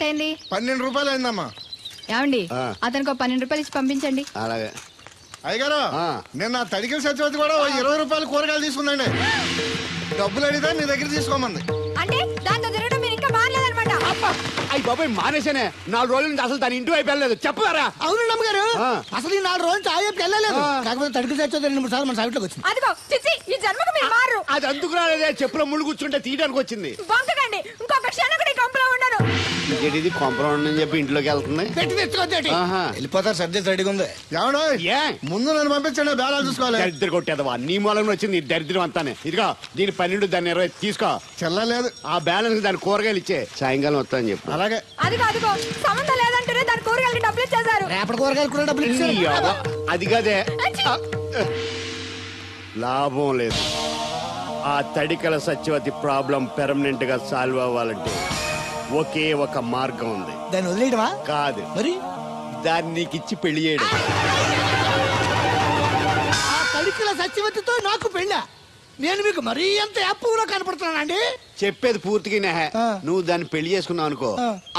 ఎంతైంది? 12 రూపాయలు అయిందమ్మా. ఏమండి అతనికి 12 రూపాయలు ఇచ్చి పంపించండి. అలాగే. అయ్యగారు నేను నా తడికిల సత్యవతి కూడా 20 రూపాయలు కూరగాయలు తీసుకుందండి. డబ్బులు అడిగితే నీ దగ్గర తీసుకోమంది. అంటే దాంతో తిరగడం మీరు ఇంకా మారలేదన్నమాట. అయ్యి బాబాయ్ మానేసానే. 4 రోజుల నుంచి అసలు దాని ఇంటి వైపు వెళ్ళలేదు. చెప్పారా? అవును నమ్మగారు, అసలు ఈ 4 రోజులు నుంచి ఆ వైపు వెళ్ళలేదు. కాకపోతే తడికి సత్యవతి 2-3 సార్లు మన సైట్లోకి వచ్చింది. అదిగో చిచ్చి, ఈ జన్మకు మీరు మారు. అది అందుకు రాలేదే, చెప్పులో ముళ్ళు కూర్చుంటే తీయడానికి వచ్చింది. బొంకకండి, ఇంకొక క్షణం కూడా ఈ కొంపలో ఉండను. ఇది కాంపౌండ్ అని చెప్పి ఇంట్లోకి వెళ్తుంది. పెట్టి తెచ్చుకోద్దేటి వెళ్ళిపోతారు. సబ్జెక్ట్ రెడీగా ఉంది. ఏమన్నా ముందు నన్ను పంపించండి, బేరాలు చూసుకోవాలి. దరిద్ర కొట్టేదవా నీ మూలంలో వచ్చింది ఈ దరిద్రం అంతానే. ఇదిగో దీని 12 దాన్ని 20 తీసుకో. చెల్లలేదు ఆ బ్యాలెన్స్ దాని కూరగాయలు ఇచ్చే సాయంకాలం వస్తా అని చెప్పు. అలాగే. అదిగో అదిగో సంబంధం లేదంటూనే దాని కూరగాయలకి డబ్బులు ఇచ్చేశారు. రేపటి కూరగాయలు కూడా డబ్బులు ఇచ్చారు. అది కదే లాభం లేదు. ఆ తడికల సత్యవతి ప్రాబ్లం పెర్మనెంట్ గా సాల్వ్ అవ్వాలంటే ఒకే ఒక మార్గం ఉంది. దాన్ని వదిలేయడమా? కాదు, మరి దాన్ని నీకు ఇచ్చి పెళ్లి చేయడం. ఆ తడికల సత్యవతితో నాకు పెళ్ళా? నేను మీకు మరీ ఎంత యాప్లో కనపడుతున్నానండి? చెప్పేది పూర్తిగా నువ్వు దాన్ని పెళ్లి చేసుకున్నావు అనుకో,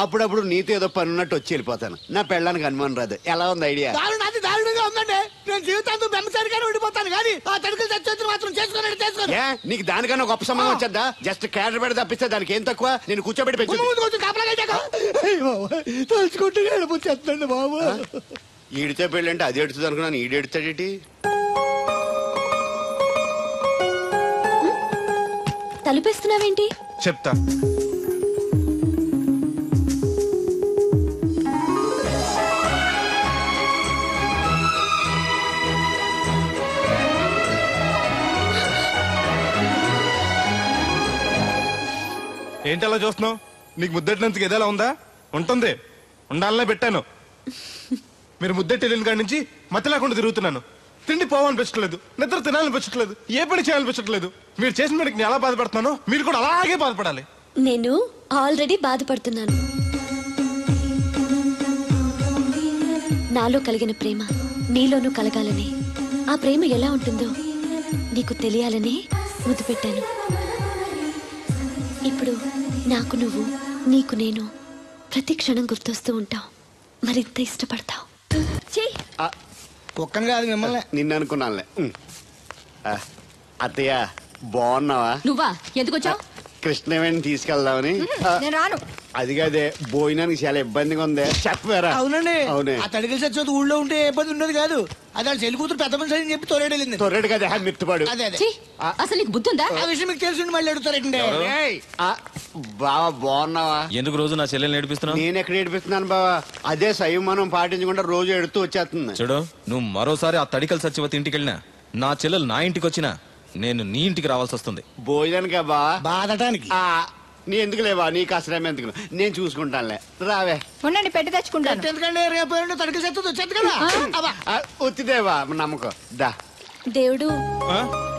అప్పుడప్పుడు నీతో ఏదో పని ఉన్నట్టు వచ్చి వెళ్ళిపోతాను. నా పెళ్ళడానికి అనుమానం రాదు. ఎలా ఉంది ఐడియా? అది దారుణంగా ఉందండి. నేను జీవితాంతం బెమ్మసారిగానే ఉండిపోతాను కానీ ఆ తడికల సత్యవతిని మాత్రం చేసుకోను. నీకు దానికన్నా గొప్ప సంబంధం వచ్చేద్దా? జస్ట్ క్యాడర్ పెడితే తప్పిస్తే దానికి ఏం తక్కువ? నేను కూర్చోబెట్టి తలుచుకుంటే వెళ్ళిపోతుందండి బాబు. ఈడితే పెళ్ళి అంటే అది ఎడుతుంది అనుకున్నాను. ఈడు ఎడుతాడేటి? తలుపేస్తున్నావేంటి? చెప్తా. ఏంటి అలా చూస్తున్నావు? నీకు ముద్దెట్టినందుకు ఏదైనా ఉందా? ఉంటుంది, ఉండాలనే పెట్టాను. మీరు ముద్దెట్టి వెళ్ళిన కాడి నుంచి మతి లేకుండా తిరుగుతున్నాను. తిండి పోవాలనిపించట్లేదు, నిద్ర తినాలనిపించట్లేదు, ఏ పని చేయాలనిపించట్లేదు. మీరు చేసిన పనికి నేను ఎలా బాధపడుతున్నానో మీరు కూడా అలాగే బాధపడాలి. నేను ఆల్రెడీ బాధపడుతున్నాను. నాలో కలిగిన ప్రేమ నీలోనూ కలగాలని, ఆ ప్రేమ ఎలా ఉంటుందో నీకు తెలియాలని ముద్దు పెట్టాను. ఇప్పుడు నాకు నువ్వు, నీకు నేను ప్రతి క్షణం గుర్తొస్తూ ఉంటావు. మరింత ఇష్టపడతావు. కుక్కను కాదు మిమ్మల్ని. నిన్ను అనుకున్నానులే. అత్తయ్య బాగున్నావా? నువ్వా? ఎందుకు వచ్చావు? కృష్ణవేణి తీసుకెళ్దామని. నేను రాను. అది కాదే, భోజనానికి చాలా ఇబ్బందిగా ఉంది. చెప్పారా? అవునండి. అవునే. ఆ తడికల సత్యవతి ఊళ్ళో ఉంటే ఏ ఇబ్బంది ఉండదు కాదు. అది వాళ్ళ చెల్లి కూతురు పెద్ద మనిషి అని చెప్పి తొరేడు వెళ్ళింది. తొర్రెడు కదా, మిత్తుపాడు. అదే అదే. అసలు నీకు బుద్ధి ఉందా? ఆ విషయం మీకు తెలిసి మళ్ళీ అడుగుతారండి. బావా బాగున్నావా? ఎందుకు రోజు నా చెల్లెల్ని ఏడిపిస్తున్నావు? నేను ఎక్కడ ఏడిపిస్తున్నాను బావా? అదే సంయమనం పాటించకుండా రోజు ఎడుతూ వచ్చేస్తుంది. చూడు, నువ్వు మరోసారి ఆ తడికల సత్యవతి ఇంటికి వెళ్ళినా, నా చెల్లెలు నా ఇంటికి వచ్చినా నేను నీ ఇంటికి రావాల్సి వస్తుంది. భోజనానికా బావా? బాధటానికి. నీ ఎందుకు లేవా? నీకు అసలేం ఎందుకు, నేను చూసుకుంటానులే. రావే. ఉండండి, పెట్టి తెచ్చుకుంటాను. ఎందుకంటే రేపు తడికల సత్యవతి వచ్చేది కదా. వచ్చిదేవా నమ్మకం. దా. దేవుడు,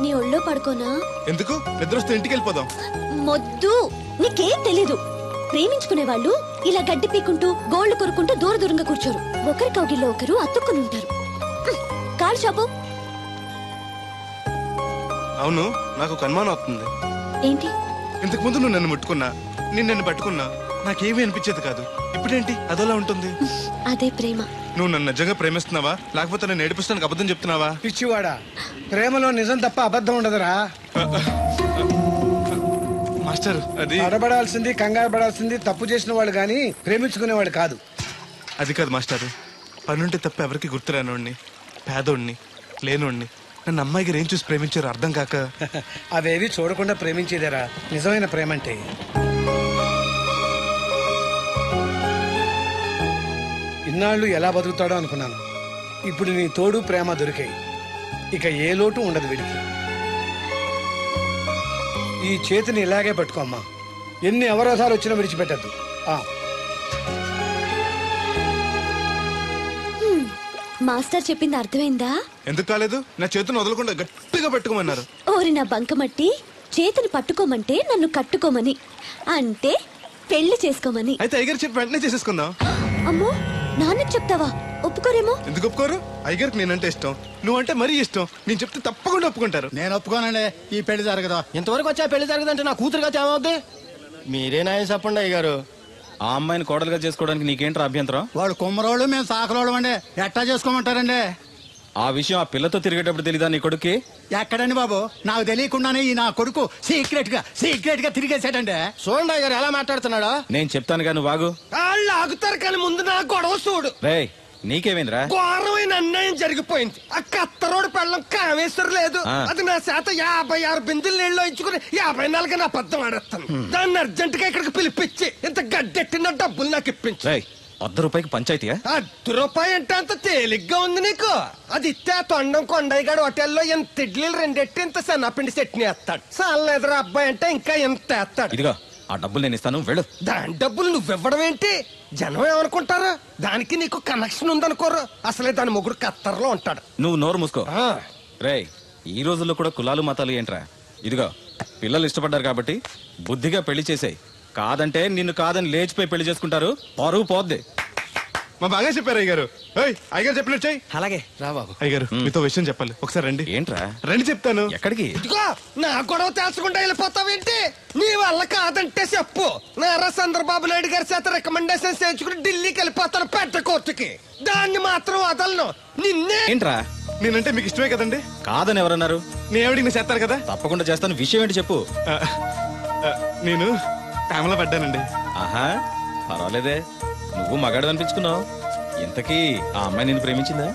నీ ఒళ్ళో పడుకోనా? ఎందుకు? నిద్ర వస్తే ఇంటికి వెళ్ళిపోదాం. మొద్దు, నీకేం తెలీదు. ప్రేమించుకునే వాళ్ళు ఇలా గడ్డి పీకుంటూ గోళ్లు కొరుకుంటూ దూర దూరంగా కూర్చోరు. ఒకరి కౌగిల్లో ఒకరు అతుక్కుని ఉంటారు. కాలు షాపు. అవును, నాకు ఒక అనుమానం అవుతుంది. ఏంటి? ఇంతకు ముందు నువ్వు నన్ను ముట్టుకున్నా, నన్ను పట్టుకున్నా, నాకేమీ అనిపించేది కాదు. ఇప్పుడేంటి అదోలా ఉంటుంది? అదే ప్రేమ. నువ్వు నన్ను నిజంగా ప్రేమిస్తున్నావా, లేకపోతే నేను ఏడిపిస్తానికి అబద్ధం చెప్తున్నావా? పిచ్చివాడా, ప్రేమలో నిజం తప్ప అబద్ధం ఉండదురా. మాస్టర్, అది అడబడాల్సింది, కంగారు పడాల్సింది తప్పు చేసిన వాళ్ళు గాని ప్రేమించుకునేవాడు కాదు. అది కాదు మాస్టర్. పనుంటే తప్ప ఎవరికి గుర్తురానోడిని, పేదోడిని, లేనోడిని నన్ను అమ్మాయి గారు ఏం చూసి ప్రేమించారు అర్థం కాక. అవేవి చూడకుండా ప్రేమించేదేరా నిజమైన ప్రేమ అంటే. ఇన్నాళ్ళు ఎలా బతుకుతాడో అనుకున్నాను. ఇప్పుడు నీ తోడు ప్రేమ దొరికాయి. ఇక ఏ లోటు ఉండదు వీడికి. ఈ చేతిని ఇలాగే పట్టుకోమ్మా. ఎన్ని అవరోధాలు వచ్చినా విడిచిపెట్టద్దు. మాస్టర్ చెప్పింది అర్థమైందా? ఎందుకు కాలేదు? నా చేతిని వదలకుండా గట్టిగా పట్టుకోమన్నారు. ఓరి నా బంకమట్టి, చేతిని పట్టుకోమంటే నన్ను కట్టుకోమని, అంటే పెళ్లి చేసుకోమని. అయితే అయ్యగారు చెప్పి వెంటనే చేసేసుకుందాం. అమ్మో, నాన్నకి చెప్తావా? ఒప్పుకోరేమో. ఎందుకు ఒప్పుకోరు? అయ్యగారికి నేనంటే ఇష్టం, నువ్వంటే మరీ ఇష్టం. నేను చెప్తే తప్పకుండా ఒప్పుకుంటారు. నేను ఒప్పుకోనండి, ఈ పెళ్లి జరగదా. ఇంతవరకు వచ్చా పెళ్లి జరగదంటే నా కూతురుగా తేమవుద్ది. మీరే నాయం చెప్పండి అయ్యగారు. ఆ అమ్మాయిని కోడలుగా చేసుకోవడానికి నీకేంట్రా అభ్యంతరం? వాళ్ళు కుమ్మరోళ్ళు, మేము సాకరోళ్ళు అండి. ఎట్టా చేసుకోమంటారండి? ఆ విషయం ఆ పిల్లతో తిరిగేటప్పుడు తెలీదా నీ కొడుక్కి? ఎక్కడండి బాబు, నాకు తెలియకుండానే ఈ నా కొడుకు సీక్రెట్ గా తిరిగేసాడండి. చూడండి గారు ఎలా మాట్లాడుతున్నాడు. నేను చెప్తాను నువ్వు వాగు. వాళ్ళు ఆగుతారు కానీ ముందు నా గొడవ చూడు. రేయ్ నీకేమైందిరా? ఘోరమైన అన్యాయం జరిగిపోయింది. ఆ కత్తరోడు పెళ్ళం కామేశ్వరం లేదు. అది నా చేత 56 బిందులు నీళ్ళు ఇచ్చుకుని 54 నా అబద్ధం ఆడేస్తాను. దాన్ని అర్జెంట్ గా ఇక్కడికి పిలిపించి ఇంత గడ్డెట్టిన డబ్బులు నాకు ఇప్పించు. ₹100 పంచాయతీయా? ₹10 అంటే అంత తేలిగ్గా ఉంది నీకు. అది ఇస్తే ఆ తొండం కొండయ్యగాడు హోటల్లో ఎంత ఇడ్లీలు 2 ఎట్టి ఇంత సన్నపిండి చట్నీ వేస్తాడు. సాల ఎదురు అబ్బాయి అంటే ఇంకా ఎంత వేస్తాడు. ఇదిగో ఆ డబ్బులు నేను ఇస్తాను, వెళ్ళు. దాని డబ్బులు నువ్వివ్వడం ఏంటి? జనం ఏమనుకుంటారు? దానికి నీకు కనెక్షన్ ఉందనుకోరు. అసలే దాని మొగుడు కత్తర్లో ఉంటాడు. నువ్వు నోరు మూసుకో. రేయ్ ఈ రోజుల్లో కూడా కులాలు మతాలు ఏంట్రా? ఇదిగో పిల్లలు ఇష్టపడ్డారు కాబట్టి బుద్ధిగా పెళ్లి చేసేయ్. కాదంటే నిన్ను కాదని లేచిపోయి పెళ్లి చేసుకుంటారు, పరువు పోద్ది. మా బాగా చెప్పారు అయ్యగారు. అయ్యగారు చెప్పినట్టు చెయ్యి. అలాగే రా బాబు. అయ్యగారు మీతో విషయం చెప్పాలి, ఒకసారి రండి. ఏంట్రా? రండి చెప్తాను. ఎక్కడికి? ఇదిగో నా గొడవ తెలుసుకుంటా వెళ్ళిపోతావేంటి? నీ వల్ల కాదంటే చెప్పు. నారా చంద్రబాబు నాయుడు గారి చేత రికమెండేషన్ చేయించుకుని ఢిల్లీకి వెళ్ళిపోతాను పెద్ద కోర్టుకి. దాన్ని మాత్రం వదలను. నిన్నే. ఏంట్రా? నేనంటే మీకు ఇష్టమే కదండి. కాదని ఎవరన్నారు? నేను ఎవడికి నేను చేస్తారు కదా. తప్పకుండా చేస్తాను. విషయం ఏంటి చెప్పు. నేను ప్రేమలో పడ్డానండి. ఆహా పర్వాలేదే, నువ్వు మగాడు అనిపించుకున్నావు. ఇంతకీ ఆ అమ్మాయి నిన్ను ప్రేమించిందా?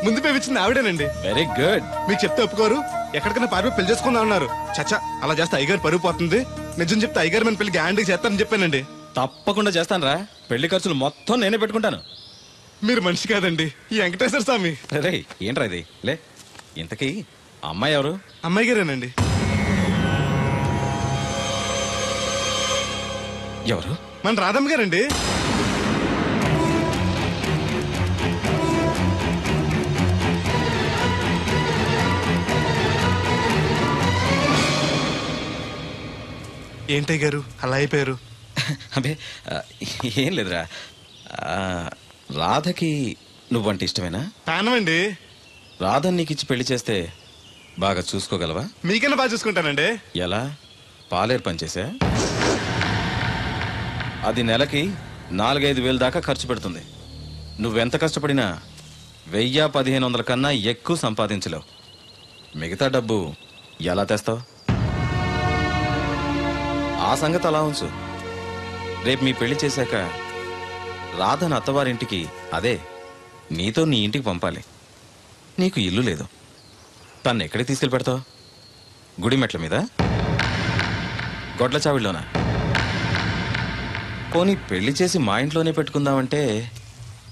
ముందు ప్రేమించింది ఆవిడేనండి. Very good. మీకు చెప్తే ఒప్పుకోరు. ఎక్కడికైనా పారిపోయి పెళ్లి చేసుకుందాం అన్నారు. చచ్చా అలా చేస్తే అయ్యగారు పరుగు పోతుంది. నిజం చెప్తే అయ్యగారు మన పెళ్లి గ్యాండ్కి చేస్తారని చెప్పానండి. తప్పకుండా చేస్తాను రా. పెళ్లి ఖర్చులు మొత్తం నేనే పెట్టుకుంటాను. మీరు మనిషి కాదండి, ఈ వెంకటేశ్వర స్వామి. రే ఏంట్రా ఇది? లే ఇంతకీ ఆ అమ్మాయి ఎవరు? అమ్మాయి గారేనండి. ఎవరు? మన రాధమ్మ గారండి. ఏంటయ్య గారు అలా అయిపోయారు? అబే ఏం లేదురా. రాధకి నువ్వంటే ఇష్టమేనా? ప్రాణమండి. రాధని నీకు ఇచ్చి పెళ్లి చేస్తే బాగా చూసుకోగలవా? మీకన్నా బాగా చూసుకుంటానండి. ఎలా? పాలేరు పనిచేసా? అది నెలకి 4-5 వేలు దాకా ఖర్చు పెడుతుంది. నువ్వెంత కష్టపడినా 1000-1500 కన్నా ఎక్కువ సంపాదించలేవు. మిగతా డబ్బు ఎలా తెస్తావు? ఆ సంగతి అలా ఉంచు. రేపు మీ పెళ్లి చేశాక రాధను అత్తవారింటికి, అదే నీతో నీ ఇంటికి పంపాలి. నీకు ఇల్లు లేదు. తను ఎక్కడికి తీసుకెళ్ళి పెడతావు? గుడి మెట్ల మీద? గొడ్ల చావిడిలోనా? పోనీ పెళ్లి చేసి మా ఇంట్లోనే పెట్టుకుందామంటే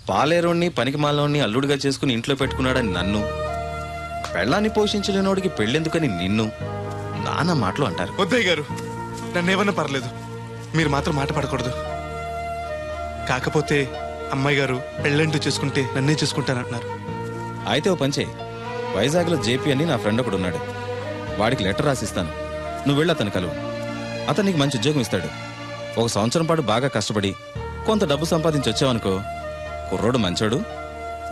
పాలేరోణ్ణి పనికిమాలోని అల్లుడిగా చేసుకుని ఇంట్లో పెట్టుకున్నాడని నన్ను, పెళ్ళాన్ని పోషించలేనోడికి పెళ్ళెందుకని నిన్ను నానా మాటలు అంటారు. వద్దయ్య గారు, నన్నేమన్నా పర్లేదు, మీరు మాత్రం మాట పడకూడదు. కాకపోతే అమ్మాయి గారు పెళ్ళంటూ చేసుకుంటే నన్నే చేసుకుంటానంటున్నారు. అయితే ఓ పంచే, వైజాగ్లో జేపీ అని నా ఫ్రెండ్ ఒకడు ఉన్నాడు. వాడికి లెటర్ రాసిస్తాను, నువ్వు వెళ్ళి అతను కలువు. అతను నీకు మంచి ఉద్యోగం ఇస్తాడు. 1 సంవత్సరం పాటు బాగా కష్టపడి కొంత డబ్బు సంపాదించి వచ్చావనుకో, కుర్రోడు మంచోడు,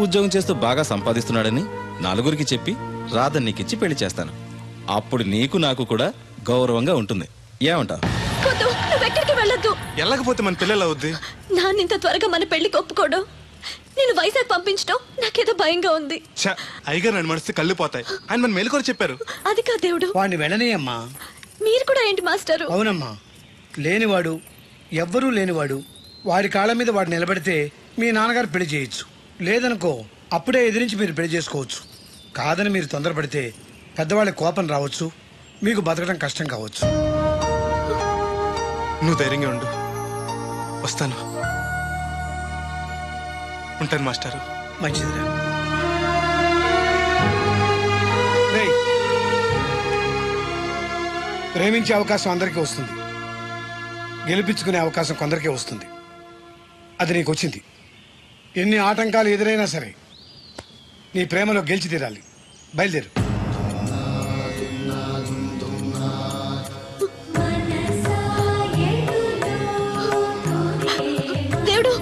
ఉద్యోగం చేస్తూ బాగా సంపాదిస్తున్నాడని 4గురికి చెప్పి రాధని నీకిచ్చి పెళ్లి చేస్తాను. అప్పుడు నీకు నాకు కూడా గౌరవంగా ఉంటుంది. ఏమంటావు? నువ్వెక్కడికి వెళ్ళొద్దు. వెళ్ళకపోతే మన పిల్లలు అవుద్ది. నాన్నింత త్వరగా మన పెళ్లికి ఒప్పుకోవడం, నేను వైజాగ్ పంపించడం నాకేదో భయంగా ఉంది. అయ్యగారు నన్ను మనసు కళ్ళు పోతాయి. ఆయన మన మేలుకొని చెప్పారు. అది కాదు దేవుడు. వాడిని వెళ్ళనీయమ్మా. మీరు కూడా ఏంటి మాస్టారు? అవునమ్మా, లేనివాడు, ఎవ్వరూ లేనివాడు, వాడి కాళ్ళ మీద వాడు నిలబడితే మీ నాన్నగారు పెళ్లి చేయొచ్చు. లేదనుకో అప్పుడే ఎదిరించి మీరు పెళ్లి చేసుకోవచ్చు. కాదని మీరు తొందరపడితే పెద్దవాళ్ళ కోపం రావచ్చు, మీకు బతకడం కష్టం కావచ్చు. నువ్వు ధైర్యంగా ఉండు, వస్తాను. ఉంటాను మాస్టారు. మంచిదిరా. ప్రేమించే అవకాశం అందరికీ వస్తుంది, గెలిపించుకునే అవకాశం కొందరికే వస్తుంది. అది నీకు వచ్చింది. ఎన్ని ఆటంకాలు ఎదురైనా సరే నీ ప్రేమలో గెలిచి తీరాలి. బయలుదేరు. దేవుడు,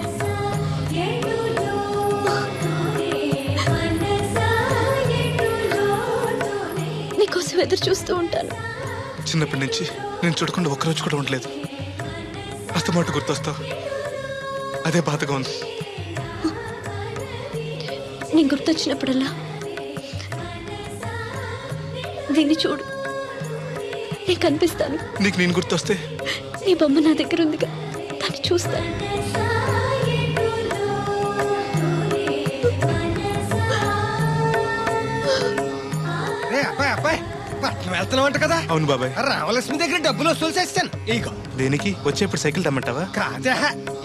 నీకోసం ఎదురు చూస్తూ ఉంటాను. చిన్నప్పటి నుంచి నేను చూడకుండా ఒక్కరోజు కూడా ఉండలేదు. అస్తమాట గుర్తొస్తావు. అదే బాధగా ఉంది. నేను గుర్తొచ్చినప్పుడల్లా దీన్ని చూడు, నేను కనిపిస్తాను. నీకు నేను గుర్తొస్తే? నీ బొమ్మ నా దగ్గర ఉందిగా, దాన్ని చూస్తాను. పట్నం వెళ్తున్నావంట కదా? అవును బాబాయ్. రామలక్ష్మి దగ్గర డబ్బులు వసూలు చేస్తాను. ఇగో. దేనికి? వచ్చేప్పుడు సైకిల్ తెమ్మంటావా? కాదా,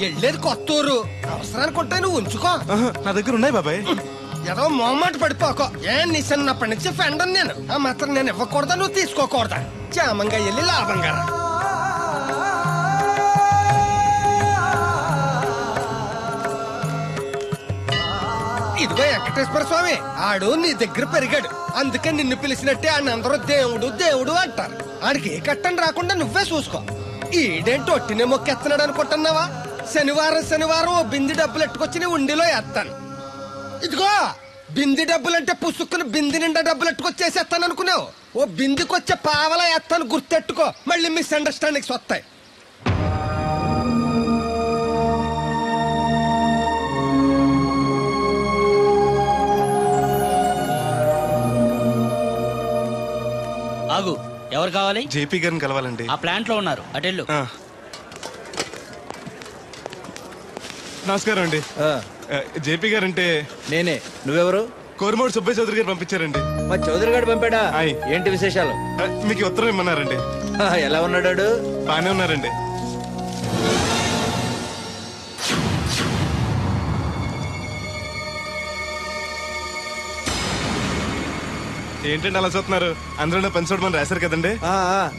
వెళ్ళేది కొత్తూరు, అవసరానికి ఉంటాయి, నువ్వు ఉంచుకో. నా దగ్గర ఉన్నాయి బాబాయ్. ఏదో మొహమాట పడిపోకో. నీ చిన్నప్పటి నుంచి ఫ్రెండ్ నేను. ఆ మాత్రం నేను ఇవ్వకూడదా, నువ్వు తీసుకోకూడదా? క్షేమంగా వెళ్ళి లాభంగా రా. ఇదిగో వెంకటేశ్వర స్వామి, ఆడు నీ దగ్గర పెరిగాడు, అందుకే నిన్ను పిలిచినట్టే ఆయన అందరూ దేవుడు దేవుడు అంటారు. ఆడికి ఏ కట్టం రాకుండా నువ్వే చూసుకో. ఈడేంటి ఒట్టినే మొక్కెత్తనాడు అనుకుంటున్నావా? శనివారం శనివారం ఓ బింది డబ్బులు ఎట్టుకొచ్చి నీ ఉండిలో వేస్తాను. ఇదిగో బింది డబ్బులంటే పుసుక్కుని బింది నిండా డబ్బులు ఎట్టుకొచ్చేసేస్తాను అనుకున్నావు. ఓ బిందికొచ్చే పావలా వేస్తాను, గుర్తెట్టుకో. మళ్ళీ మిస్అండర్స్టాండింగ్స్ వస్తాయి. ఆగు, ఎవరు కావాలి? జేపీ గారిని కలవాలండి. ఆ ప్లాంట్ లో ఉన్నారు, అటెళ్ళు. నమస్కారం అండి. జేపీ గారు అంటే నేనే. నువ్వెవరు? కోరమూడు సుబ్బయ్య చౌదరి గారు పంపించారండి. మా చౌదరి గారు పంపాడా? ఏంటి విశేషాలు? మీకు ఉత్తరం ఇమ్మన్నారండి. ఎలా ఉన్నాడు? బానే ఉన్నారండి. ఏంటండి అలా చూస్తున్నారు? అందరూ పని చూడమని రాశారు కదండి.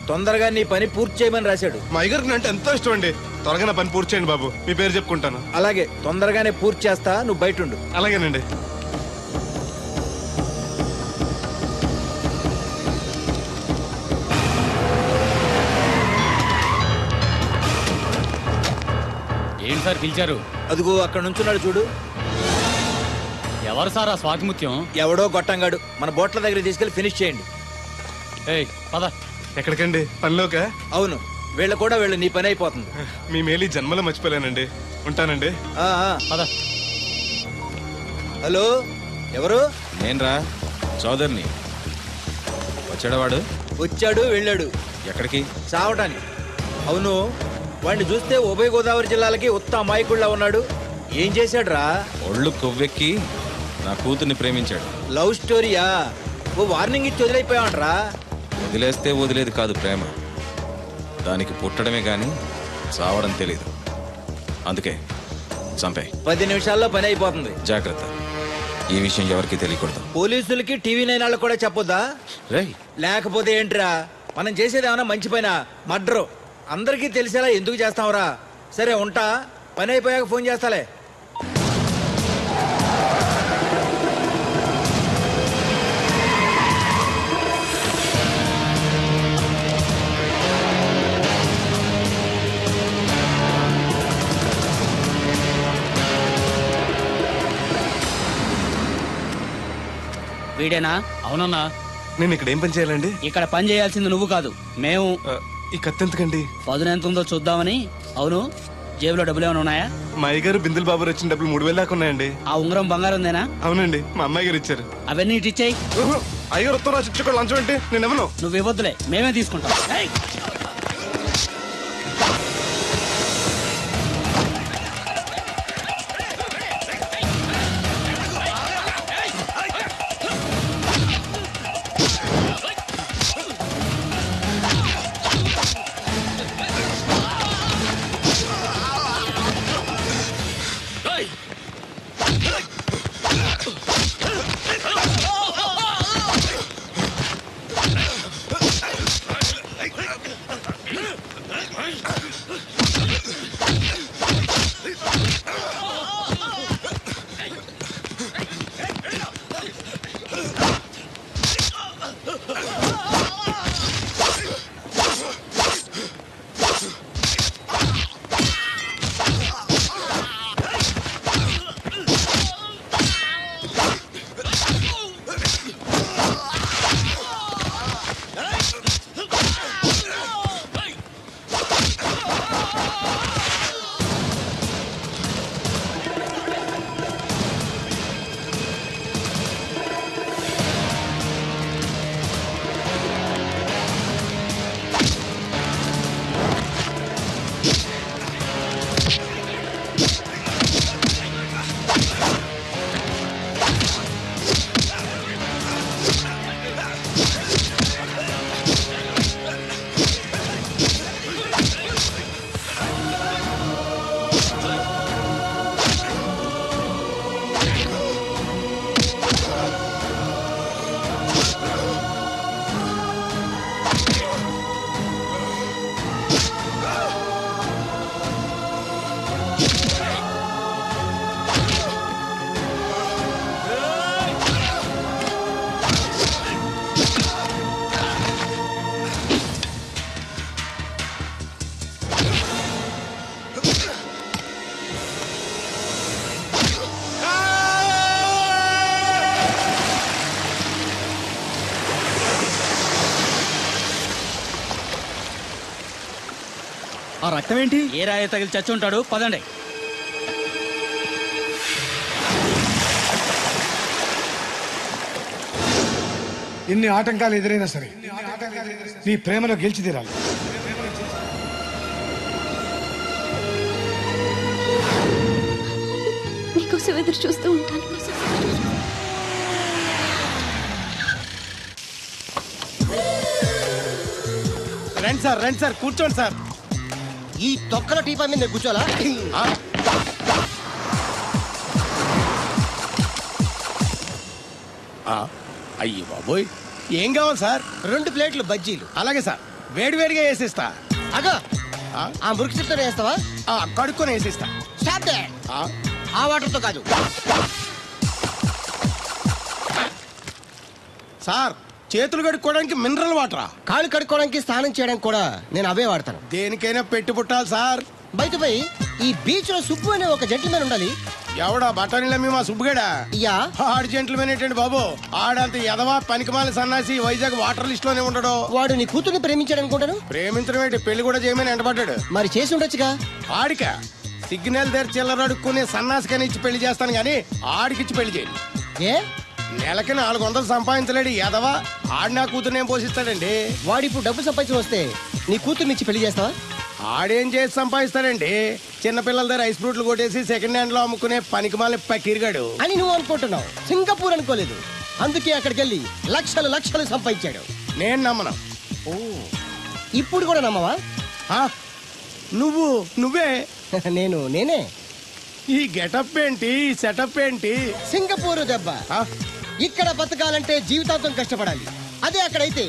తొందరగా నీ పని పూర్తి చేయమని రాశాడు. మా అయ్యగారికి అంటే ఎంతో ఇష్టం అండి. త్వరగా నా పని పూర్తి చేయండి బాబు, మీ పేరు చెప్పుకుంటాను. అలాగే, తొందరగానే పూర్తి చేస్తా, నువ్వు బయట ఉండు. అలాగేనండి. ఏంటి సార్ పిలిచారు? అదిగో అక్కడ నుంచున్నాడు చూడు. ఎవరు సార్ ఆ స్వాతిముత్యం? ఎవడో గొట్టంగాడు. మన బోట్ల దగ్గర తీసుకెళ్లి ఫినిష్ చేయండి. పద. ఎక్కడికండి? పనిలోకా? అవును, వీళ్ళ కూడా వీళ్ళు, నీ పని అయిపోతుంది. మీ మేలు జన్మలో మర్చిపోలేనండి. ఉంటానండి. పద. హలో, ఎవరు? నేనరా, చౌదరిని. వచ్చాడా వాడు? వచ్చాడు, వెళ్ళాడు. ఎక్కడికి? చావటానికి. అవును, వాడిని చూస్తే ఉభయ గోదావరి జిల్లాలకి ఉత్త అమాయకుడిలా ఉన్నాడు. ఏం చేశాడు రా? ఒళ్ళు కొవ్వెక్కి నా కూతుర్ని ప్రేమించాడు. లవ్ స్టోరీయా? ఓ వార్నింగ్ ఇచ్చి వదిలేకపోయావంట్రా. వదిలేస్తే వదిలేదు కాదు ప్రేమ, దానికి పుట్టడమే గాని చావడం తెలీదు. అందుకే చంపే. 10 నిమిషాల్లో పని అయిపోతుంది. జాగ్రత్త, ఈ విషయం ఎవరికి తెలియకూడదు. పోలీసులకి టీవీ 9 వాళ్ళకి కూడా చెప్పొద్దా? లేకపోతే ఏంట్రా, మనం చేసేది ఏమన్నా మంచి పైన మర్డరు అందరికీ తెలిసేలా ఎందుకు చేస్తావురా? సరే ఉంటా, పని అయిపోయాక ఫోన్ చేస్తాలే. వీడేనా? అవునన్నా. నేను ఇక్కడ ఏం పని చేయాలండి? ఇక్కడ పని చేయాల్సింది నువ్వు కాదు, మేము. ఈ కత్తి ఎందుకండి? పదును ఎంత ఉందో చూద్దామని. అవును, జేబులో డబ్బులు ఏమైనా ఉన్నాయా? మా అయ్యగారు బిందులు బాబు వచ్చిన డబ్బులు 3000 దాకా ఉన్నాయండి. ఆ ఉంగరం బంగారం ఉందేనా? అవునండి, మా అమ్మాయి గారు ఇచ్చారు. అవన్నీ ఇటు ఇచ్చేయి. అయ్యగారు ఉత్తరం రాసి ఇచ్చుకోవాలి, లంచం అంటే నేను ఇవ్వను. నువ్వు ఇవ్వద్దులే, మేమే తీసుకుంటాం. ఆ రక్తం ఏంటి? ఏ రాయ తగిలి చచ్చి ఉంటాడు. పదండి. ఎన్ని ఆటంకాలు ఎదురైనా సరే నీ ప్రేమలో గెలిచి తీరాలి. నీకోసం ఎదురు చూస్తూ ఉంటాను. రండి సార్ కూర్చోండి సార్. ఈ తొక్కల టీపా మీద నేను కూర్చోాలా? అయ్యి బాబోయ్, ఏం కావాలి సార్? 2 ప్లేట్లు బజ్జీలు. అలాగే సార్, వేడివేడిగా వేసిస్తా. అగో ఆ మురికి చెప్తా వేస్తావా? కడుక్కొని వేసిస్తా. Stop they. ఆ వాటర్తో కాదు సార్, చేతులు కడుక్కోవడానికి మినరల్ వాటరా? కాళ్ళు కడుక్కోవడానికి స్నానం చేయడానికి కూడా నేను అవే వాడతాను. దేనికైనా పెట్టి పుట్టాలి సార్. బయటపై ఈ బీచ్ లో సుబ్బు అనే ఒక జెంటిల్మెన్ ఉండాలి. ఎవడా బఠానీలమ్మి మా సుబ్బుగడా? యా. ఆడు జెంటిల్మెన్ ఏంటండి బాబు? ఆడంత ఎదవా పనికిమాల సన్నాసి వైజాగ్ వాటర్ లిస్ట్ లోనే ఉండడు. వాడు నీ కూతుర్ని ప్రేమించాడు అనుకుంటాను. ప్రేమించడం ఏంటి, పెళ్లి కూడా చేయమని ఎంటబడ్డాడు. మరి చేసి ఉండొచ్చుగా. ఆడిక సిగ్నల్ దగ్గర చిల్లర అడుక్కునే సన్నాసికని ఇచ్చి పెళ్లి చేస్తాను గానీ ఆడికిచ్చి పెళ్లి చేయండి. ఏ నెలకి 400 సంపాదించలేడు ఎదవా. ఆడి నా కూతురు ఏం పోషిస్తాడండి? వాడు ఇప్పుడు డబ్బు సంపాదించి వస్తే నీ కూతుర్ని ఇచ్చి పెళ్లి చేస్తావా? ఆడేం చేసి సంపాదిస్తాడండి? చిన్నపిల్లల దగ్గర ఐస్ ఫ్రూట్లు కొట్టేసి సెకండ్ హ్యాండ్ లో అమ్ముకునే పనికిమాల పకీర్గాడు అని నువ్వు అనుకుంటున్నావు. సింగపూర్ అనుకోలేదు. అందుకే అక్కడికి వెళ్ళి లక్షలు లక్షలు సంపాదించాడు. నేను నమ్మను. ఇప్పుడు కూడా నమ్మవా? నువ్వే నేనే. ఈ గెటప్ ఏంటి, ఈ సెటప్ ఏంటి? సింగపూర్ దెబ్బ. ఇక్కడ బతకాలంటే జీవితాంతం కష్టపడాలి. అదే అక్కడైతే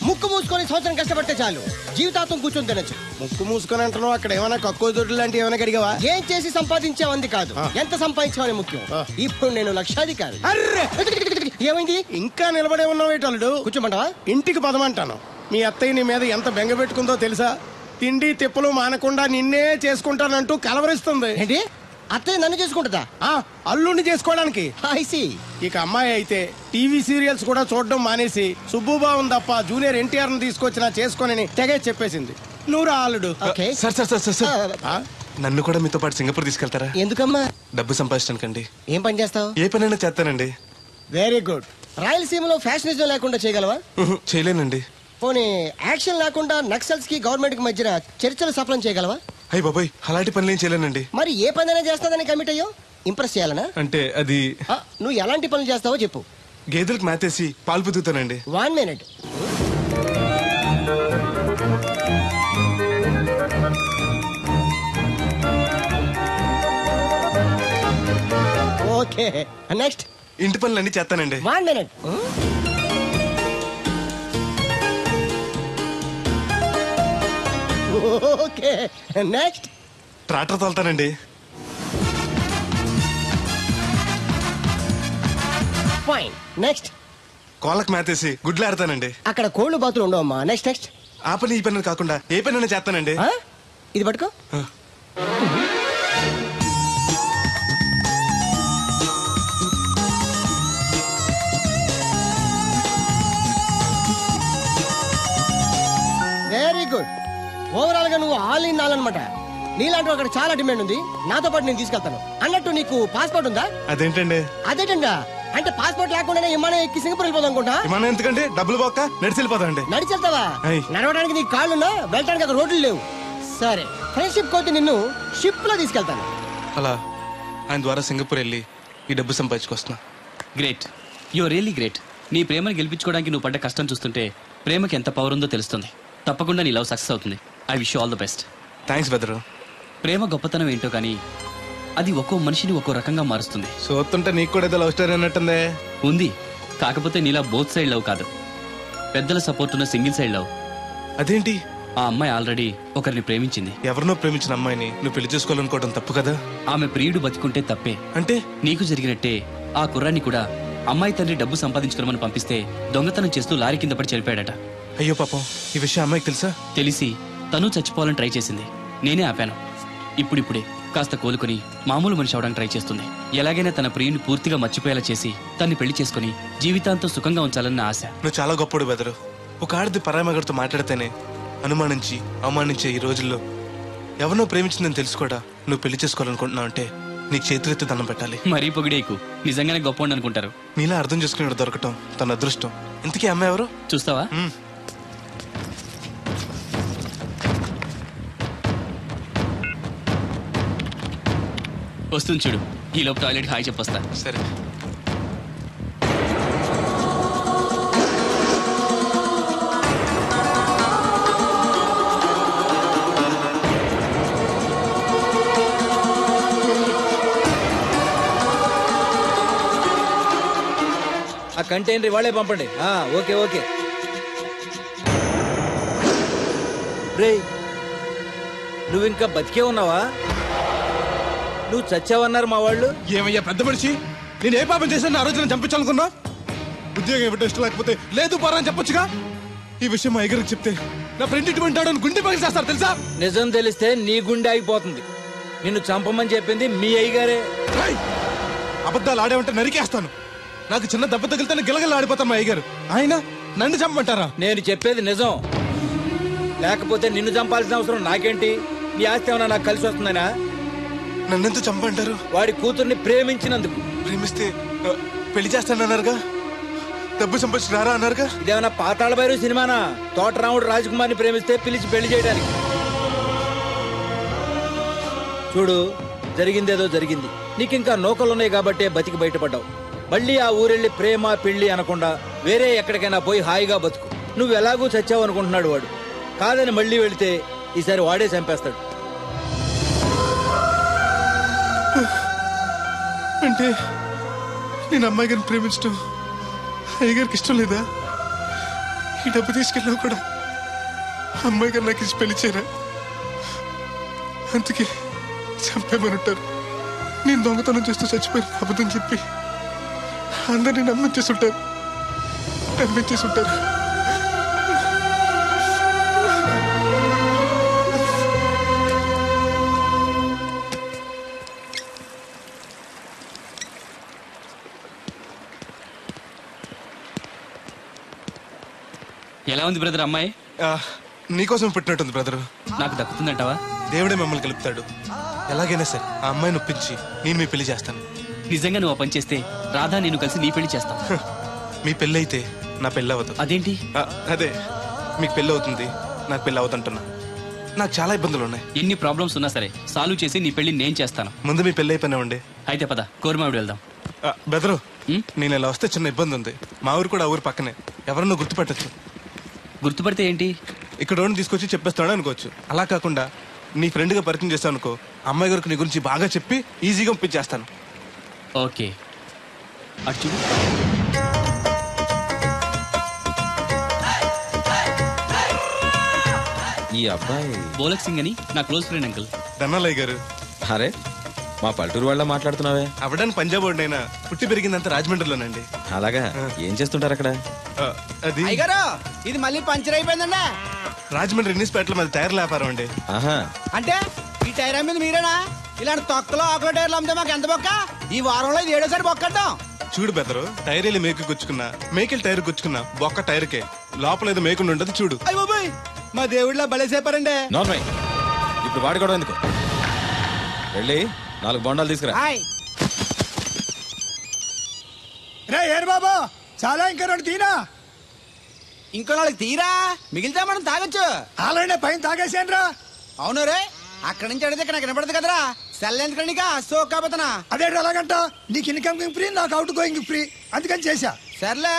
ముక్కు మూసుకొని సంవత్సరం కష్టపడితే చాలు, జీవితాంతం కూర్చొని తినచ్చు. ముక్కు మూసుకొని అంటున్నావు, అక్కడ ఏమైనా కక్కువ దొడ్లు లాంటివి ఏమైనా కడిగావా? ఏం చేసి సంపాదించావంది కాదు, ఎంత సంపాదించావని ముఖ్యం. ఇప్పుడు నేను లక్షాధికారి. ఏమైంది? ఇంకా నిలబడే ఉన్నావు ఏటల్లుడు? కూర్చోమంటావా? ఇంటికి పదమంటాను. మీ అత్తయ్య నీ మీద ఎంత బెంగ పెట్టుకుందో తెలుసా? తిండి తిప్పలు మానకుండా నిన్నే చేసుకుంటానంటూ కలవరిస్తుంది. ఏంటి? అత్తయ్య నన్ను చేసుకుంటుందా? అల్లుడిని చేసుకోవడానికి. ఇక అమ్మాయి అయితే టీవీ సీరియల్స్ కూడా చూడడం మానేసి సుబ్బుబాబుని తప్ప జూనియర్ ఎన్టీఆర్ ని తీసుకొచ్చినా చేసుకోనని తెగే చెప్పేసింది. నువ్వు రా అల్లుడు. నన్ను కూడా మీతో పాటు సింగపూర్ తీసుకెళ్తారా? ఎందుకమ్మా? డబ్బు సంపాదించడానికండి. ఏం పని చేస్తావు? ఏ పనైనా చేస్తానండి. Very good. రాయలసీమలో ఫ్యాషనిజం లేకుండా చేయగలవా? చేయలేనండి. పోనీ యాక్షన్ లేకుండా నక్సల్స్ కి గవర్నమెంట్ కి మధ్యన చర్చలు సఫలం చేయగలవా? అయ్య బాబాయ్, అలాంటి పనులు ఏం చేయలేనండి. మరి ఏ పనైనా చేస్తాదని కమిట్ అయ్యో? ఇంప్రెస్ చేయాలనా? అంటే అది నువ్వు ఎలాంటి పనులు చేస్తావో చెప్పు. గేదెలకు మేతేసి పాలు పుదుగుతానండి. 1 minute. Okay, next. ఇంటి పనులన్నీ చేస్తానండి. 1 minute. Okay, next. ట్రాక్టర్ తోలుతానండి. Fine, next. కోళ్ళకు మేతేసి గుడ్లు ఆడతానండి. అక్కడ కోళ్ళు బాతులు ఉండవమ్మా. Next next. ఆ పని ఈ పని కాకుండా ఏ పని చేస్తానండి. ఇది పట్టుకో. Very good. ఓవరాల్ గా నువ్వు ఆల్ ఇన్ ఆల్ అనమాట. నీలాంటి అక్కడ చాలా డిమాండ్ ఉంది. నాతో పాటు నేను తీసుకెళ్తాను. అన్నట్టు నీకు పాస్పోర్ట్ ఉందా? అదేంటండి? అదేటండా అంటే పాస్పోర్ట్ లేకుండానే విమానం ఎక్కి సింగపూర్ వెళ్ళిపోదాం అనుకుంటా. విమానం ఎందుకంటే డబ్బులు పోక నడిచి వెళ్ళిపోతాండి. నడిచి వెళ్తావా? నడవడానికి నీకు కాళ్ళున్నా, వెళ్ళడానికి అక్కడ రోడ్లు లేవు. సరే, ఫ్రెండ్షిప్ కోతి నిన్ను షిప్ లో తీసుకెళ్తాను. అలా ఆయన ద్వారా సింగపూర్ వెళ్ళి ఈ డబ్బు సంపాదించుకొస్తున్నా. Great, your really great. నీ ప్రేమను గెలిపించుకోవడానికి నువ్వు పడ్డ కష్టం చూస్తుంటే ప్రేమకి ఎంత పవర్ ఉందో తెలుస్తుంది. తప్పకుండా నీ లవ్ సక్సెస్ అవుతుంది. I wish you all the best. Thanks బెదరు. ప్రేమ గొప్పతనం ఏంటో కానీ అది ఒక్కో మనిషిని ఒక్కో రకంగా మారుస్తుంది. చూస్తుంటే నీకు కూడా ఏదో లవ్ స్టోరీ అన్నట్టుందే. ఉంది, కాకపోతే నీలా బోత్ సైడ్ లవ్ కాదు, పెద్దల సపోర్ట్ ఉన్న సింగిల్ సైడ్ లవ్. అదేంటి? ఆ అమ్మాయి ఆల్రెడీ ఒకరిని ప్రేమించింది. ఎవరినో ప్రేమించిన అమ్మాయిని నువ్వు పెళ్లి చేసుకోవాలనుకోవడం తప్పు కదా? ఆమె ప్రియుడు బతికుంటే తప్పే. అంటే నీకు జరిగినట్టే ఆ కుర్రాన్ని కూడా అమ్మాయి తండ్రి డబ్బు సంపాదించుకోమని పంపిస్తే దొంగతనం చేస్తూ లారీ కింద పడి చనిపోయాడట. అయ్యో పాపం, ఈ విషయం అమ్మాయికి తెలుసా? తెలిసి తను చచ్చిపోవాలని ట్రై చేసింది. నేనే ఆపాను. ఇప్పుడిప్పుడే కాస్త కోలుకొని మామూలు మనిషి అవడానికి ట్రై చేస్తుంది. ఎలాగైనా తన ప్రియుని పూర్తిగా మర్చిపోయేలా చేసి తన్ని పెళ్లి చేసుకుని జీవితాంతం సుఖంగా ఉంచాలన్న ఆశ. నువ్వు చాలా గొప్పడు బెదరు. ఒక ఆడది పరామగడితో మాట్లాడితేనే అనుమానించి అవమానించే ఈ రోజుల్లో ఎవరినో ప్రేమించిందని తెలుసుకోడా నువ్వు పెళ్లి చేసుకోవాలనుకుంటున్నావు అంటే నీకు చేతులెత్తి దండం పెట్టాలి. మరీ పొగిడేకు, నిజంగానే గొప్ప అనుకుంటారు. నీలా అర్థం చేసుకునే దొరకటం తన అదృష్టం. ఇంతకీ అమ్మాయి ఎవరు చూస్తావా? వస్తుంది చూడు. ఈ లోపు టాయిలెట్ హాయ్ చెప్పొస్తా. సరే. ఆ కంటైనర్ వాళ్ళే పంపండి. Okay okay. రే, నువ్వు ఇంకా బతికే ఉన్నావా? నువ్వు చచ్చావన్నారు మా వాళ్ళు. ఏమయ్యా పెద్ద మనిషి, నేను ఏ పాపం చేశాను ఆ రోజు నేను చంపించాలనుకున్నా? ఉద్యోగం ఇవ్వడం ఇష్టం లేకపోతే లేదు పోరా అని చెప్పొచ్చుగా. ఈ విషయం మా అయ్యగారికి చెప్తే నా ఫ్రెండ్ ఇటువంటి వాడు గుండె పగిలి చేస్తారు తెలుసా? నిజం తెలిస్తే నీ గుండె ఆగిపోతుంది. నిన్ను చంపమని చెప్పింది మీ అయ్యగారే. అబద్ధాలు ఆడేమంటే నరికేస్తాను. నాకు చిన్న దెబ్బ తగిలితే గిలగల ఆడిపోతాను మా అయ్యగారు. ఆయన నన్ను చంపమంటారా? నేను చెప్పేది నిజం. లేకపోతే నిన్ను చంపాల్సిన అవసరం నాకేంటి? నీ ఆస్తి ఏమన్నా నాకు కలిసి వస్తుందనా? నన్నెంత చంపంటారు? వాడి కూతుర్ని ప్రేమించినందుకు. ప్రేమిస్తే పెళ్లి చేస్తానన్నారుగా, డబ్బు సంపాదించి రారా అన్నారుగా. ఇదేమన్నా పాతాళ భైరవి సినిమానా? తోటరాముడు రాజకుమార్ని ప్రేమిస్తే పిలిచి పెళ్లి చేయడానికి. చూడు, జరిగిందేదో జరిగింది. నీకింకా నౌకలున్నాయి కాబట్టే బతికి బయటపడ్డావు. మళ్ళీ ఆ ఊరెళ్ళి ప్రేమ పెళ్లి అనకుండా వేరే ఎక్కడికైనా పోయి హాయిగా బతుకు. నువ్వు ఎలాగూ చచ్చావు అనుకుంటున్నాడు వాడు. కాదని మళ్ళీ వెళితే ఈసారి వాడే చంపేస్తాడు. అంటే నేను అమ్మాయి గారిని ప్రేమించడం అయ్యగారికి ఇష్టం లేదా? ఈ డబ్బు తీసుకెళ్ళినా కూడా అమ్మాయి గారు నాకు ఇచ్చి పెళ్లి చేయరా? అందుకే చంపేమనుంటారు. నేను దొంగతనం చేస్తూ చచ్చిపోయిన అబద్ధం చెప్పి అందరినీ నమ్మించేస్తుంటారు. ఎలా ఉంది బ్రదర్ అమ్మాయి? నీకోసం పెట్టినట్టుంది బ్రదరు. నాకు దక్కుతుందంటావా? దేవుడే మమ్మల్ని కలుపుతాడు. ఎలాగైనా సరే ఆ అమ్మాయిని ఒప్పించి నేను మీ పెళ్లి చేస్తాను. నిజంగా నువ్వు పని చేస్తే రాధా నేను కలిసి నీ పెళ్లి చేస్తాం. మీ పెళ్లి అయితే నా పెళ్లి అవ్వదు. అదేంటి? అదే, మీకు పెళ్లి అవుతుంది, నాకు పెళ్లి అవుతుంటున్నా. నాకు చాలా ఇబ్బందులు ఉన్నాయి. ఎన్ని ప్రాబ్లమ్స్ ఉన్నా సరే సాల్వ్ చేసి నీ పెళ్లి నేను చేస్తాను. ముందు మీ పెళ్లి అయిపోయినా ఉండే. అయితే పద కోరమావిడి వెళ్దాం. బెదరు, నేను ఇలా వస్తే చిన్న ఇబ్బంది ఉంది. మా ఊరు కూడా ఆ ఊరు పక్కనే. ఎవరన్నా గుర్తుపట్టచ్చు. గుర్తుపడితే ఏంటి? ఇక్కడ తీసుకొచ్చి చెప్పేస్తాడు అనుకోవచ్చు. అలా కాకుండా నీ ఫ్రెండ్గా పరిచయం చేస్తాను అనుకో, అమ్మాయి గారికి నీ గురించి బాగా చెప్పి ఈజీగా పంపించేస్తాను. ఓకే, అటు చూడు. ఈ అబ్బాయి బోలక్ సింగ్ అని నా క్లోజ్ ఫ్రెండ్ అంకుల్. ధనాలయ్య గారు. అరే, మా పల్లెటూరు వాళ్ళ మాట్లాడుతున్నావే? అవడానికి పంజాబ్ వాడినైనా పుట్టి పెరిగిందంతా రాజమండ్రిలోనండి. అలాగా? ఏం చేస్తుంటారు అక్కడ? అది ఇది మళ్ళీ పంచర్ అయిపోయిందండి. రాజమండ్రి ఇన్నిస్పేటలో మాది టైర్ వ్యాపారం అండి. అంటే ఈ టైర్ అమ్మేది మీరేనా? ఇలాంటి తొక్కలో ఆకుల టైర్లు అమ్మితే మాకు ఎంత బొక్క? ఈ వారంలో ఇది 7వ సారి బొక్కడ్డాం. చూడు బెదరు, టైర్ వెళ్ళి మేకు గుచ్చుకున్నా, మేకెళ్ళి టైర్ గుచ్చుకున్నా, బొక్క టైర్కే. లోపల ఏదో మేకుండా ఉండదు చూడు. అయ్య బాబాయ్, మా దేవుడిలా బలేసేపారండి. నార్మల్. ఇప్పుడు వాడుకోవడం ఎందుకు? వెళ్ళి 4 బొండాలు తీసుకురా. బాబా, చాలా ఇంకా 2 తీరా. ఇంకో 4 తీరా, మిగిలితే మనం తాగొచ్చు. ఆల్రెడీ పైన తాగేసాను రా. అవును రే, అక్కడి నుంచి అడిగితే నాకు వినపడదు కదరా. సెల్ ఎందుకనిక సో కాబోతున్నా. అదే అలాగంట. నీకు ఇన్కమ్ ఫ్రీ, నాకు అవుట్ గోయింగ్ ఫ్రీ, అందుకని చేశా. సర్లే,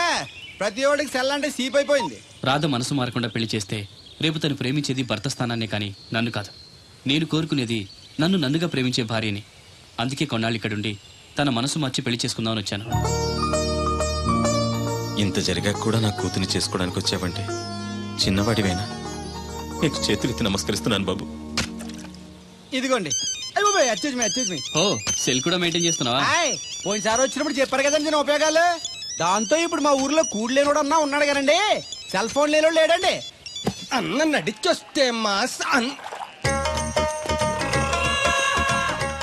ప్రతి ఒడికి సెల్ అంటే సీప్ అయిపోయింది. రాధ మనసు మారకుండా పెళ్లి చేస్తే రేపు తను ప్రేమించేది భర్త స్థానాన్నే కానీ నన్ను కాదు. నేను కోరుకునేది నన్ను నన్నుగా ప్రేమించే భార్యని. అందుకే కొన్నాళ్ళు ఇక్కడుండి తన మనసు మార్చి పెళ్లి చేసుకుందామని వచ్చాను. ఇంత జరిగా కూడా నా కూతుని చేసుకోవడానికి వచ్చావంటే చిన్నవాడివేనా? నీకు చేతులెత్తి నమస్కరిస్తున్నాను బాబు. ఇదిగోండి. ఓ, సెల్ కూడా మెయింటైన్ చేస్తున్నావా? పోయినసారి వచ్చినప్పుడు చెప్పారు కదండి నేను ఉపయోగాలు. దాంతో ఇప్పుడు మా ఊర్లో కూడలేనోడు అన్నా ఉన్నాడు కదండి. సెల్ ఫోన్ లేనోడు లేడండి. అన్న నడిచొస్తే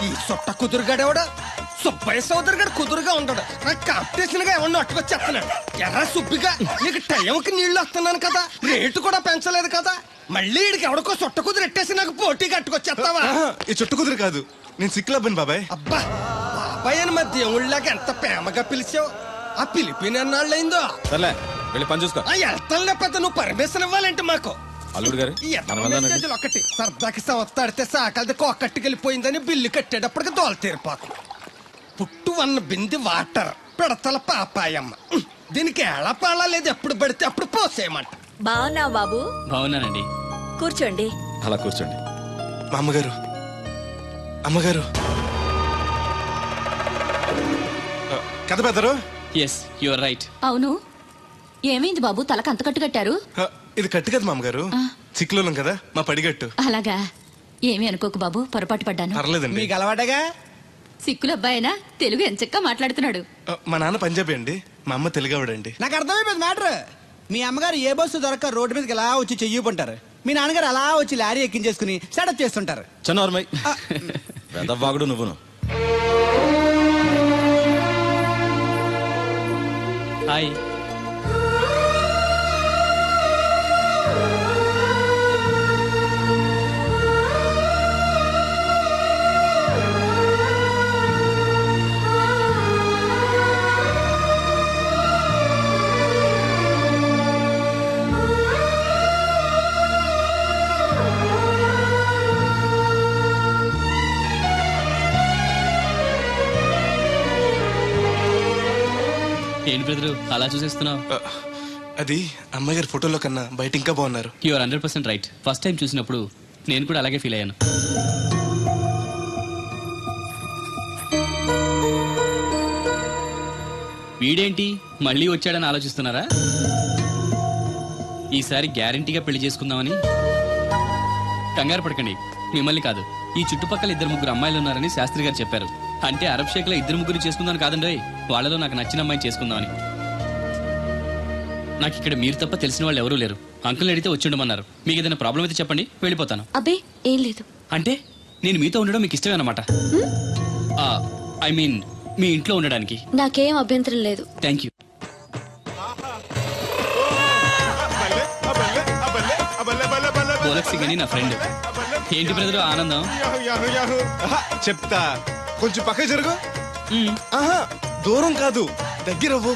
ఈ సొట్ట కుదురుగాడేవాడు సుబ్బయ్య సోదరు గారు కుదురుగా ఉండడు నాకు కాంపిటీషన్ గా ఏమన్నా అట్టుకొచ్చేస్తున్నాడు. ఎర్ర సుబ్బిగా నీకు టైంకి నీళ్లు వస్తున్నాను కదా, రేటు కూడా పెంచలేదు కదా, మళ్ళీ ఇడికి ఎవడికో చుట్ట కుదురు ఎట్టేసి నాకు పోటీ కట్టుకొచ్చేస్తావా? ఈ చుట్టు కుదురు కాదు, నేను సిక్కులబ్బాను బాబాయ్. అబ్బా బాబాయ్ అని మా దేవుళ్ళకి ఎంత ప్రేమగా పిలిచావు. ఆ పిలిపిన ఎన్నాళ్ళైందో. సర్లే వెళ్ళి పని చూసుకో. ఆ వెళ్తానులే పెద్ద, నువ్వు పర్మిషన్ ఇవ్వాలంటే మాకు. అల్లుడు గారు ఒకటి సరదాకి సవత్తాడితే సాకలది కోకట్టుకెళ్ళిపోయిందని బిల్లు కట్టేటప్పటికి దోల తీరిపోతుంది. పుట్టు వన్న బింది వాటర్ పిడతల పాపాయమ్మ. దీనికి ఎలా పాలా లేదు, ఎప్పుడు పడితే అప్పుడు పోసేయమంట. బాగున్నావు బాబు? బాగున్నానండి. కూర్చోండి. అలా కూర్చోండి. మా అమ్మగారు, అమ్మగారు కథ పెద్దరు. Yes you are right. అవును, ఏమైంది బాబు తలకు అంత కట్టు కట్టారు? ఇది కట్టు కదా మామగారు, చిక్కులోలం కదా మా పడిగట్టు. అలాగా, ఏమీ అనుకోకు బాబు, పొరపాటు పడ్డాను. పర్లేదండి. మీకు అలవాటగా. సిక్కుల అబ్బాయినా తెలుగు ఎంచక్కా మాట్లాడుతున్నాడు. మా నాన్న పంజాబీ అండి, మా అమ్మ తెలుగావిడండి. నాకు అర్థమైపోయింది మ్యాటర్. మీ అమ్మగారు ఏ బస్సు దొరక్క రోడ్డు మీదకి ఎలా వచ్చి చెయ్యిపుంటారు, మీ నాన్నగారు అలా వచ్చి లారీ ఎక్కించేసుకుని సెటప్ చేస్తుంటారు. చన్నోర్మయ్ వెదవ్వాగుడు నువ్వును. హాయ్. ఏంటి బ్రదరు అలా చూసేస్తున్నావు? అది అమ్మాయి గారి ఫోటోలో కన్నా బయట ఇంకా బాగున్నారు. You are 100% right. First time చూసినప్పుడు నేను కూడా అలాగే ఫీల్ అయ్యాను. వీడేంటి మళ్ళీ వచ్చాడని ఆలోచిస్తున్నారా? ఈసారి గ్యారంటీగా పెళ్లి చేసుకుందామని. కంగారు పడకండి, మిమ్మల్ని కాదు, ఈ చుట్టుపక్కల 2-3 అమ్మాయిలు ఉన్నారని శాస్త్రి గారు చెప్పారు. అంటే అరబ్ షేక్ లో 2-3 చేసుకుందామని కాదండి, వాళ్ళలో నాకు నచ్చిన అమ్మాయిని చేసుకుందామని. నాకు ఇక్కడ మీరు తప్ప తెలిసిన వాళ్ళు ఎవరూ లేరు. అంకుల్ని అడిగితే వచ్చి ఉండమన్నారు. మీకు ఏదైనా ప్రాబ్లం అయితే చెప్పండి, వెళ్ళిపోతాను. అబ్బే ఏం లేదు. అంటే నేను మీతో ఉండడం మీకు ఇష్టమే అన్నమాట? ఐ మీన్ మీ ఇంట్లో ఉండడానికి. నాకేం అభ్యంతరం లేదు. Thank you. పోలక్ సింగ్ అని నా ఫ్రెండ్. ఏంటి బ్రదర్ ఆనందం? చెప్తా, కొంచెం పక్క జరుగు. దూరం కాదు, దగ్గర అవ్వు.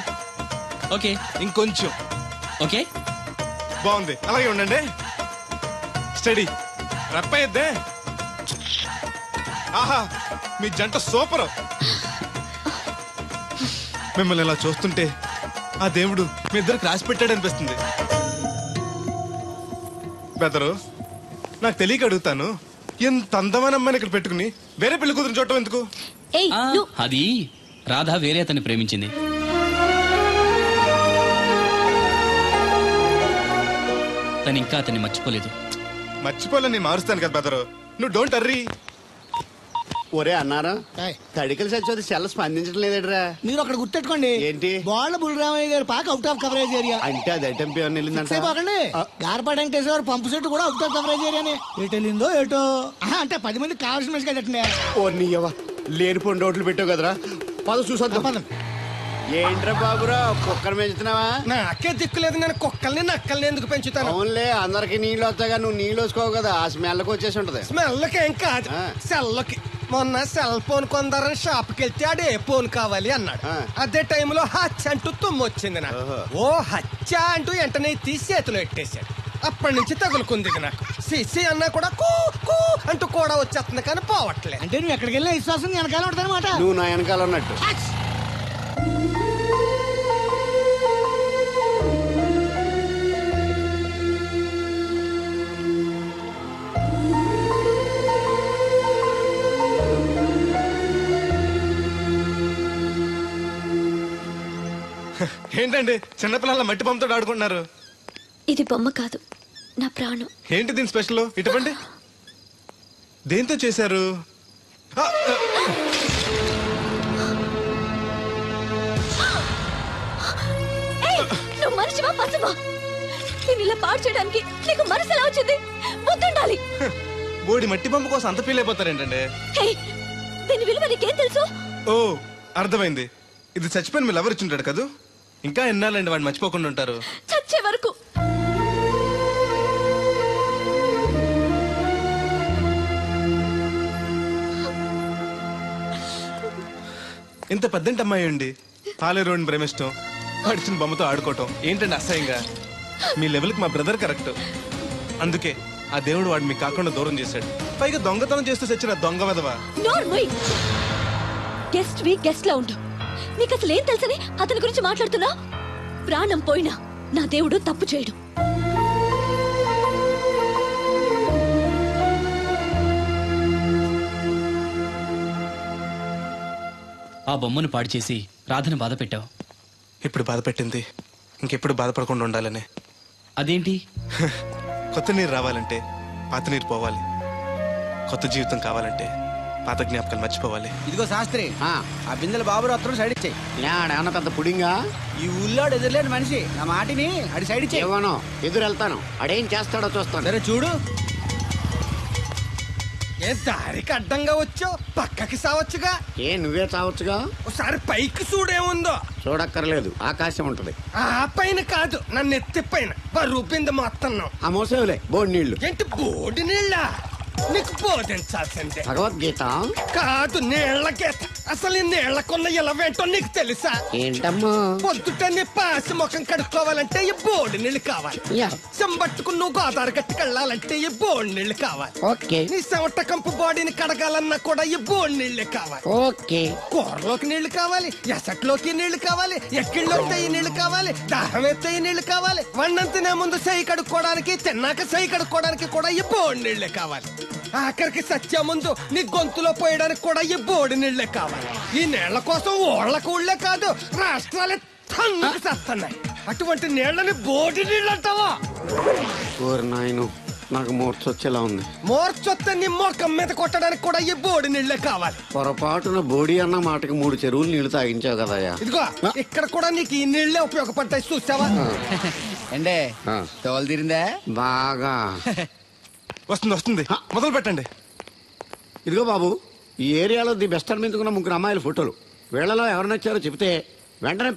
ఓకే, ఇంకొంచెం. ఓకే, బాగుంది, అలాగే ఉండండి. స్టడీ రప్పయ్యద్దే. ఆహా, మీ జంట సూపర్. మిమ్మల్ని ఇలా చూస్తుంటే ఆ దేవుడు మీ ఇద్దరికి రాసి పెట్టాడు అనిపిస్తుంది. బెదరు, నాకు తెలియక అడుగుతాను, ఎంత అందమైన అమ్మాయిని ఇక్కడ పెట్టుకుని వేరే పెళ్లి కూతురు చూడటం ఎందుకు? అది రాధ వేరే అతన్ని ప్రేమించింది. తను ఇంకా అతన్ని మర్చిపోలేదు. మర్చిపోలేని మారుస్తాను కదా బెదరు, నువ్వు డోంట్ అర్రీ. ఒరే అన్నారా, తడికలు సచ్చి సెల్ స్పందించడం లేదట్రా. మీరు అక్కడ గుర్తెట్టుకోండి, ఏంటి బాళ్ళ బుల్రామయ్య గారి పాక అవుట్ ఆఫ్ కవరేజ్ ఏరియా అంటే అది ఐటమ్ పేరు వెళ్ళిందంటే గార్పాడు వెంకటేశ్వర పంపు సెట్ కూడా అవుట్ ఆఫ్ కవరేజ్ ఏరియానే. ఎటు వెళ్ళిందో ఏటో, అంటే 10 మంది కావాల్సిన మనిషి కదండి. ఓ నీయవా, లేనిపోండి రోడ్లు పెట్టావు కదరా. పద చూసొద్దాం. ఏంట్రా బాబురా, కుక్కర్ పెంచుతున్నావా? నాకే దిక్కులేదు, నేను కుక్కల్ని నక్కల్ని ఎందుకు పెంచుతాను? అవునులే, అందరికి నీళ్ళు వస్తాగా, నువ్వు నీళ్ళు వేసుకోవు కదా, ఆ స్మెల్కి వచ్చేసి ఉంటది. స్మెల్కి ఏం కాదు, సెల్కి. మొన్న సెల్ ఫోన్ కొందరని షాప్కి వెళ్తే ఆడు ఏ ఫోన్ కావాలి అన్నాడు. అదే టైంలో హచ్చ అంటూ తుమ్మొచ్చింది నాకు. ఓ హచ్చ అంటూ వెంటనే తీసి చేతిలో ఎట్టేశాడు. అప్పటి నుంచి తగులుకుంది నాకు. సిసి అన్నా కూడా కూ కూ అంటూ కూడా వచ్చేస్తుంది కానీ పోవట్లేదు. అంటే నువ్వు ఎక్కడికి వెళ్ళినా విశ్వాసం వెనకాల ఉంటుందన్నమాట. నువ్వు నా వెనకాల ఉన్నట్టు. ఏంటండి చిన్నపిల్లల మట్టి బొమ్మతో ఆడుకుంటున్నారు? ఇది బొమ్మ కాదు, నా ప్రాణం. ఏంటి దీని స్పెషల్? ఇటువంటి దేంతో చేశారు? నువ్వు మనిషివా పశువా? నేను ఇలా పాడు చేయడానికి నీకు మనసు ఎలా వచ్చింది? బుద్ధుండాలి. బోడి మట్టి బొమ్మ కోసం అంత ఫీల్ అయిపోతారేంటండి? దీని విలువ నీకేం తెలుసు? ఓ అర్థమైంది. ఇది చచ్చిపోయిన మీ లవర్ ఇచ్చుంటాడు కదూ. ఇంకా ఎన్నాలండి వాడిని మర్చిపోకుండా ఉంటారు? చచ్చే వరకు. ఇంత పెద్దంటి అమ్మాయి అండి, పాలేరోని ప్రేమిష్టం, వాడిచ్చిన బొమ్మతో ఆడుకోవటం ఏంటండి అసహ్యంగా? మీ లెవెల్కి మా బ్రదర్ కరెక్ట్. అందుకే ఆ దేవుడు వాడు మీకు కాకుండా దూరం చేశాడు. పైగా దొంగతనం చేస్తూ చచ్చిన దొంగ వదవా. గెస్ట్ వి గెస్ట్ లా ఉండు. నీకు అసలు ఏం తెలుసని అతని గురించి మాట్లాడుతున్నా? ప్రాణం పోయినా నా దేవుడు తప్పు చేయడు. ఆ బొమ్మను పాడు చేసి రాధను బాధ పెట్టావు. ఇప్పుడు బాధ పెట్టింది ఇంకెప్పుడు బాధపడకుండా ఉండాలనే. అదేంటి? కొత్త నీరు రావాలంటే పాత నీరు పోవాలి. కొత్త జీవితం కావాలంటే పాత జ్ఞాపకాలు మర్చిపోవాలి. ఇదిగో శాస్త్రి, ఆ బిందెల బాబు అత్తరు సైడ్ ఇచ్చాయి. ఏమన్నా పెద్ద పుడింగా? ఈ ఊళ్ళో ఎదురులేని మనిషి నా మాటిని అడి సైడ్ ఇచ్చాయి. ఏమనో ఎదురు వెళ్తాను, అడేం చేస్తాడో చూస్తాను. సరే చూడు. ఏ దారికి అడ్డంగా వచ్చావు, పక్కకి సావచ్చుగా. ఏ నువ్వే చావచ్చుగా. ఒకసారి పైకి చూడేముందో. చూడక్కర్లేదు, ఆకాశం ఉంటది. ఆ పైన కాదు, నన్ను ఎత్తి పైన రూపింది మొత్తం. ఆ మోసేవులే బోడి నీళ్లు. ఏంటి బోడి నీళ్ళ? నీకు బోధించాల్సిందే. భగవద్గీత కాదు, నీళ్ళ గీత. అసలు ఈ నీళ్లకున్న ఇలవేంటో నీకు తెలుసా? ఏంటమ్మా? పొద్దుట నీ పాసి ముఖం కడుక్కోవాలంటే ఈ బోడి నీళ్ళు కావాలి. యా. చెంబట్టుకుని నువ్వు గోదావరి గట్టుకెళ్ళాలంటే ఈ బోడి నీళ్ళు కావాలి. ఓకే. నీ చెమట కంపు బాడీని కడగాలన్నా కూడా ఈ బోడి నీళ్ళే కావాలి. ఓకే. కూరలోకి నీళ్లు కావాలి, ఎసట్లోకి నీళ్లు కావాలి, ఎక్కిళ్ళలోకి ఈ నీళ్లు కావాలి, దాహం ఎత్తే ఈ నీళ్లు కావాలి. వండం తినే ముందు సై కడుక్కోవడానికి, తిన్నాక సై కడుక్కోవడానికి కూడా ఈ బోడి నీళ్లే కావాలి. ఆఖరికి సత్య ముందు నీ గొంతులో పోయడానికి కూడా ఈ బోడి నీళ్లే కావాలి. ఈ నీళ్ల కోసం ఓళ్లకు ఊళ్ళే కాదు, రాష్ట్రాలే తన్నుకు చేస్తున్నాయి. అటువంటి నీళ్లని బోడి నీళ్ళు అంటావా? నాయను, నాకు మూర్చొచ్చేలా ఉంది. మోర్చొత్తే నీ మొఖం మీద కొట్టడానికి కూడా ఈ బోడి నీళ్లే కావాలి. పొరపాటున బోడి అన్న మాటకి 3 చెరువులు నీళ్లు తాగించావు కదయ్యా. ఇదిగో ఇక్కడ కూడా నీకు ఈ నీళ్లే ఉపయోగపడతాయి, చూసావా? అంటే తోలు తీరిందా? బాగా వస్తుంది. మొదలు పెట్టండి. ఇదిగో బాబు, ఈ ఏరియాలో ది బెస్ట్ అనిపించుకున్న 3 అమ్మాయిల ఫోటోలు. వీళ్ళలో ఎవరు నచ్చారో చెప్తే వెంటనే